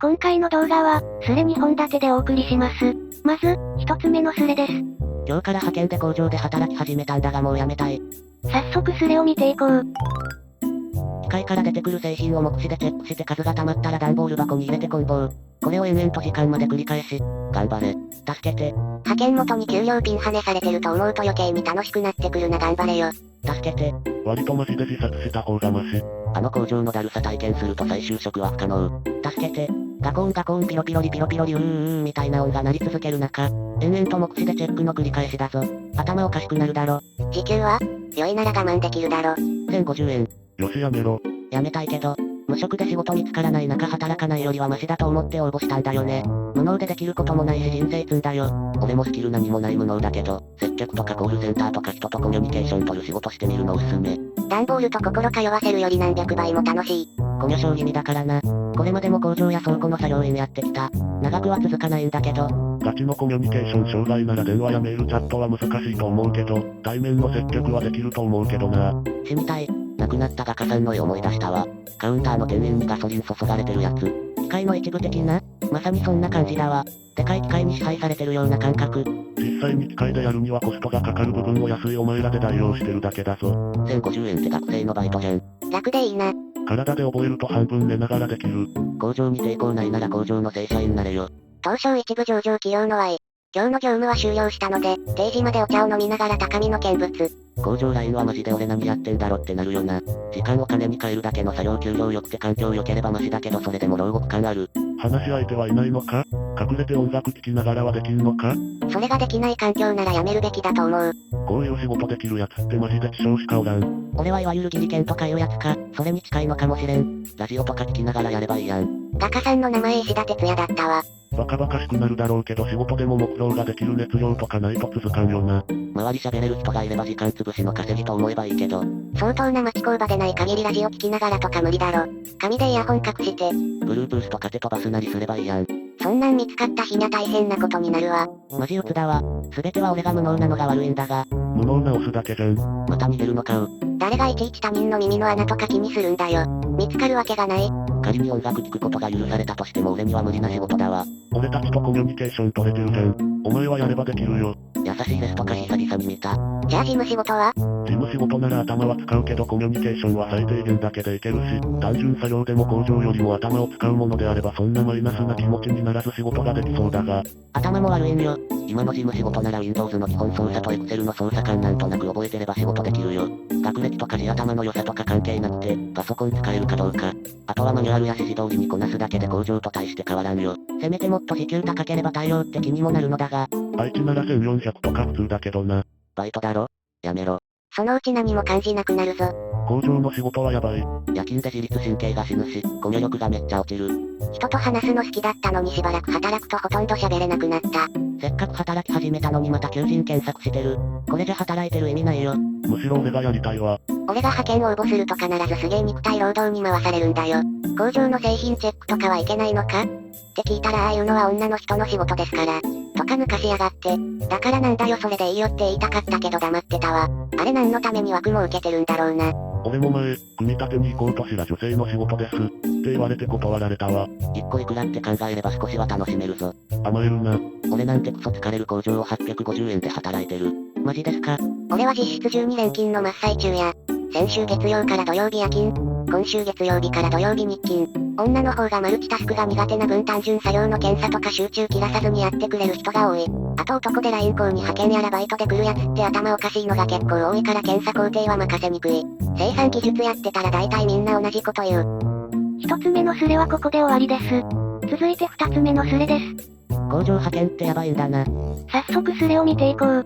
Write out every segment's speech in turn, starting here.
今回の動画は、スレ2本立てでお送りします。まず、一つ目のスレです。今日から派遣で工場で働き始めたんだがもう辞めたい。早速スレを見ていこう。機械から出てくる製品を目視でチェックして数が溜まったら段ボール箱に入れて梱包。これを延々と時間まで繰り返し。頑張れ。助けて。派遣元に給料ピン跳ねされてると思うと余計に楽しくなってくるな頑張れよ。助けて。割とマジで自殺した方がマシ。あの工場のだるさ体験すると再就職は不可能。助けて。ガコンピロピロリピロピロリみたいな音が鳴り続ける中、延々と目視でチェックの繰り返しだぞ。頭おかしくなるだろ。時給は良いなら我慢できるだろ。1050円。よしやめろ。やめたいけど、無職で仕事見つからない中働かないよりはマシだと思って応募したんだよね。無能でできることもないし人生積んだよ。俺もスキル何もない無能だけど、接客とかコールセンターとか人とコミュニケーション取る仕事してみるのおすすめ。段ボールと心通わせるより何百倍も楽しい。コミュ障気味だからな。これまでも工場や倉庫の作業員やってきた。長くは続かないんだけど。ガチのコミュニケーション障害なら電話やメールチャットは難しいと思うけど、対面の接客はできると思うけどな。死にたい。亡くなった画家さんの絵思い出したわ。カウンターの店員にガソリン注がれてるやつ。機械の一部的なまさにそんな感じだわ。でかい機械に支配されてるような感覚。実際に機械でやるにはコストがかかる部分を安いお前らで代用してるだけだぞ。1050円って学生のバイトじゃん。楽でいいな。体で覚えると半分寝ながらできる。工場に抵抗ないなら工場の正社員になれよ。東証一部上場企業の Y。今日の業務は終了したので、定時までお茶を飲みながら高みの見物。工場ラインはマジで俺何やってんだろってなるよな。時間を金に換えるだけの作業給料良くて環境良ければマシだけどそれでも牢獄感ある。話し相手はいないのか？隠れて音楽聴きながらはできんのか？それができない環境なら辞めるべきだと思う。こういう仕事できるやつってマジで希少しかおらん。俺はいわゆるギリケンとかいうやつか、それに近いのかもしれん。ラジオとか聞きながらやればいいやん。画家さんの名前石田哲也だったわ。バカバカしくなるだろうけど仕事でも目標ができる熱量とかないと続かんよな。周り喋れる人がいれば時間潰しの稼ぎと思えばいいけど。相当な町工場でない限りラジオ聞きながらとか無理だろ。紙でイヤホン隠して。Bluetooth とか手飛ばすなりすればいいやん。そんなん見つかった日にゃ大変なことになるわ。マジ鬱だわ。すべては俺が無能なのが悪いんだが。無能なオスだけじゃん。また逃げるのかう。誰がいちいち他人の耳の穴とか気にするんだよ。見つかるわけがない。仮に音楽聴くことが許されたとしても俺には無理な仕事だわ。俺たちとコミュニケーション取れてるじゃん。お前はやればできるよ。優しいレスとか久々に見た。じゃあ事務仕事は？事務仕事なら頭は使うけどコミュニケーションは最低限だけでいけるし、単純作業でも工場よりも頭を使うものであればそんなマイナスな気持ちにならず仕事ができそうだが。頭も悪いんよ。今の事務仕事なら Windows の基本操作と Excel の操作感なんとなく覚えてれば仕事できるよ。学歴とか地頭の良さとか関係なくて、パソコン使えるかどうか。あとはマニュアルや指示通りにこなすだけで工場と大して変わらんよ。せめてもっと時給高ければ対応って気にもなるのだが。愛知なら1400とか普通だけどな。バイトだろ？やめろ。そのうち何も感じなくなるぞ。工場の仕事はやばい。夜勤で自律神経が死ぬし、コミュ力がめっちゃ落ちる。人と話すの好きだったのにしばらく働くとほとんど喋れなくなった。せっかく働き始めたのにまた求人検索してる。これじゃ働いてる意味ないよ。むしろ俺がやりたいわ。俺が派遣応募すると必ずすげえ肉体労働に回されるんだよ。工場の製品チェックとかはいけないのかって聞いたらああいうのは女の人の仕事ですから。とか抜かしやがって。だからなんだよそれでいいよって言いたかったけど黙ってたわ。あれ何のために枠も受けてるんだろうな。俺も前、組み立てに行こうとしたら女性の仕事です。って言われて断られたわ。一個いくらって考えれば少しは楽しめるぞ。甘えるな。俺なんてクソ疲れる工場を850円で働いてる。マジですか？俺は実質12連勤の真っ最中や。先週月曜から土曜日夜勤。今週月曜日から土曜日日勤。女の方がマルチタスクが苦手な分単純作業の検査とか集中切らさずにやってくれる人が多い。あと男でライン校に派遣やらバイトで来るやつって頭おかしいのが結構多いから検査工程は任せにくい。生産技術やってたら大体みんな同じこと言う。一つ目のスレはここで終わりです。続いて二つ目のスレです。工場派遣ってやばいんだな。早速スレを見ていこう。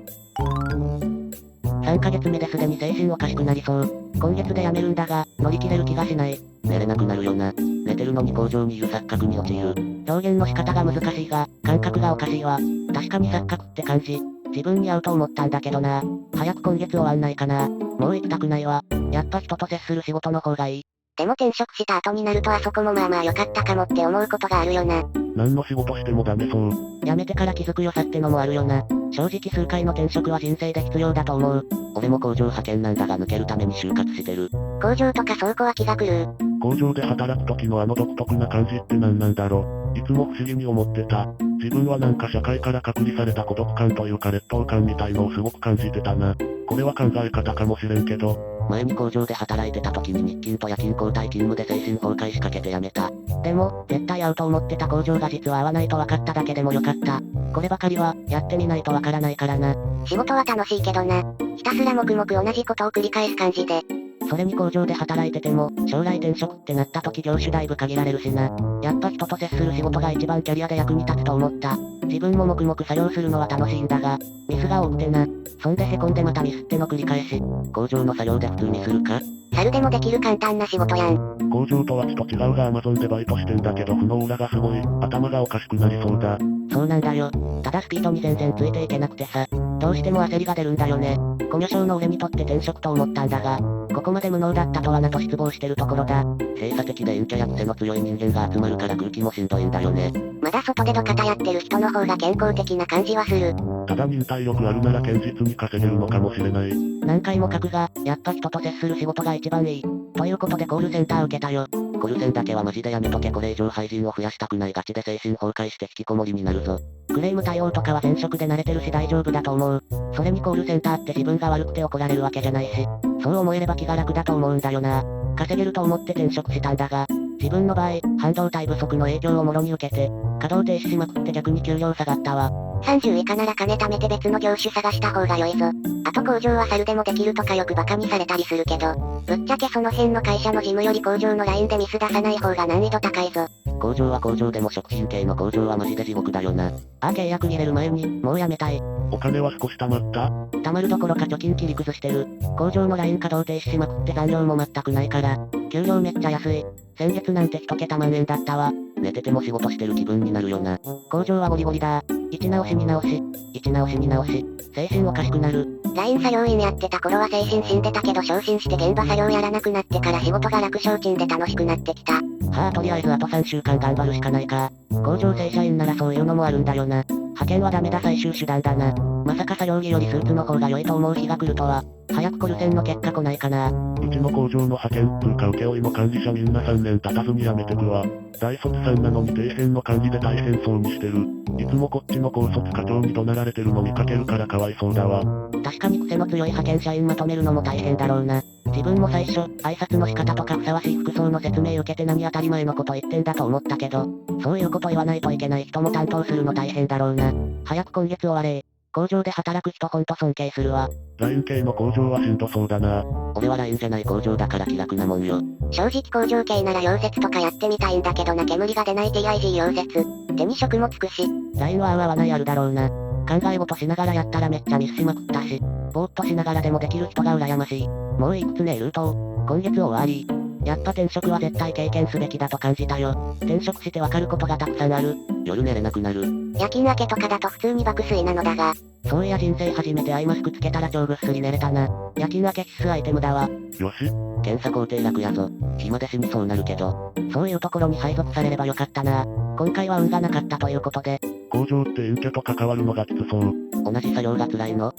3ヶ月目ですでに精神おかしくなりそう。今月で辞めるんだが、乗り切れる気がしない。寝れなくなるよな。寝てるのに工場にいる錯覚に陥る。表現の仕方が難しいが、感覚がおかしいわ。確かに錯覚って感じ。自分に合うと思ったんだけどな。早く今月終わんないかな。もう行きたくないわ。やっぱ人と接する仕事の方がいい。でも転職した後になるとあそこもまあまあ良かったかもって思うことがあるよな。何の仕事してもダメそう。辞めてから気づく良さってのもあるよな。正直数回の転職は人生で必要だと思う。俺も工場派遣なんだが抜けるために就活してる。工場とか倉庫は気が狂う。工場で働く時のあの独特な感じって何なんだろ。いつも不思議に思ってた。自分はなんか社会から隔離された孤独感というか劣等感みたいのをすごく感じてたな。これは考え方かもしれんけど、前に工場で働いてた時に日勤と夜勤交代勤務で精神崩壊しかけて辞めた。でも、絶対合うと思ってた工場が実は合わないと分かっただけでもよかった。こればかりは、やってみないとわからないからな。仕事は楽しいけどな。ひたすら黙々同じことを繰り返す感じで。それに工場で働いてても、将来転職ってなった時業種だいぶ限られるしな。やっぱ人と接する仕事が一番キャリアで役に立つと思った。自分も黙々作業するのは楽しいんだが、ミスが多くてな。そんで凹んでまたミスっての繰り返し。工場の作業で普通にするか？猿でもできる簡単な仕事やん。工場とはちと違うが Amazon でバイトしてんだけど負の裏がすごい。頭がおかしくなりそうだ。そうなんだよ。ただスピードに全然ついていけなくてさ。どうしても焦りが出るんだよね。コミュ障の俺にとって転職と思ったんだが、ここまで無能だったとはなと失望してるところだ。閉鎖的で陰キャや癖の強い人間が集まるから空気もしんどいんだよね。まだ外でドカタやってる人の方が健康的な感じはする。ただ忍耐力あるなら堅実に稼げるのかもしれない。何回も書くが、やっぱ人と接する仕事が一番いい。ということでコールセンター受けたよ。コルセンだけはマジでやめとけ。これ以上廃人を増やしたくない。ガチで精神崩壊して引きこもりになるぞ。クレーム対応とかは前職で慣れてるし大丈夫だと思う。それにコールセンターって自分が悪くて怒られるわけじゃないし、そう思えれば気が楽だと思うんだよな。稼げると思って転職したんだが、自分の場合、半導体不足の影響をもろに受けて、稼働停止しまくって逆に給料下がったわ。30以下なら金貯めて別の業種探した方が良いぞ。あと工場は猿でもできるとかよくバカにされたりするけど、ぶっちゃけその辺の会社の事務より工場のラインでミス出さない方が難易度高いぞ。工場は工場でも食品系の工場はマジで地獄だよな。契約切れる前に、もうやめたい。お金は少し貯まった？貯まるどころか貯金切り崩してる。工場のライン稼働停止しまくって残業も全くないから、給料めっちゃ安い。先月なんて1桁万円だったわ。寝てても仕事してる気分になるよな。工場はゴリゴリだ。1直し2直し、1直し2直し、精神おかしくなる。ライン作業員やってた頃は精神死んでたけど昇進して現場作業やらなくなってから仕事が楽昇進で楽しくなってきた。はあとりあえずあと3週間頑張るしかないか。工場正社員ならそういうのもあるんだよな。派遣はダメだ最終手段だな。まさか作業着よりスーツの方が良いと思う日が来るとは。早くコルセンの結果来ないかな。うちの工場の派遣つうか請負の管理者みんな3年経たずに辞めてくわ。大卒さんなのに底辺の管理で大変そうにしてる。いつもこっちの高卒課長に怒鳴られてるの見かけるからかわいそうだわ。確かに癖の強い派遣社員まとめるのも大変だろうな。自分も最初、挨拶の仕方とかふさわしい服装の説明受けて何当たり前のこと言ってんだと思ったけど、そういうこと言わないといけない人も担当するの大変だろうな。早く今月終われ。工場で働く人ほんと尊敬するわ。ライン系の工場はしんどそうだな。俺はラインじゃない工場だから気楽なもんよ。正直工場系なら溶接とかやってみたいんだけどな。煙が出ない TIG 溶接。手に職もつくし。ラインは合う合わないあるだろうな。考え事しながらやったらめっちゃミスしまくったし、ぼーっとしながらでもできる人が羨ましい。もういくつねルート今月終わり。やっぱ転職は絶対経験すべきだと感じたよ。転職してわかることがたくさんある。夜寝れなくなる。夜勤明けとかだと普通に爆睡なのだが。そういや人生初めてアイマスクつけたら超ぐっすり寝れたな。夜勤明け必須アイテムだわ。よし。検査工程楽やぞ。暇で死にそうなるけど。そういうところに配属されればよかったな。今回は運がなかったということで。工場って陰キャと関わるのがきつそう。同じ作業が辛いの？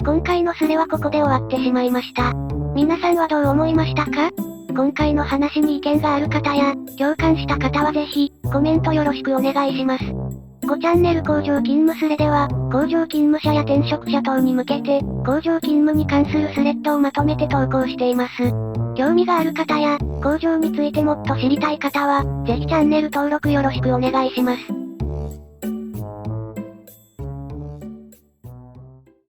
今回のスレはここで終わってしまいました。皆さんはどう思いましたか？今回の話に意見がある方や、共感した方はぜひ、コメントよろしくお願いします。5チャンネル工場勤務スレでは、工場勤務者や転職者等に向けて、工場勤務に関するスレッドをまとめて投稿しています。興味がある方や、工場についてもっと知りたい方は、ぜひチャンネル登録よろしくお願いします。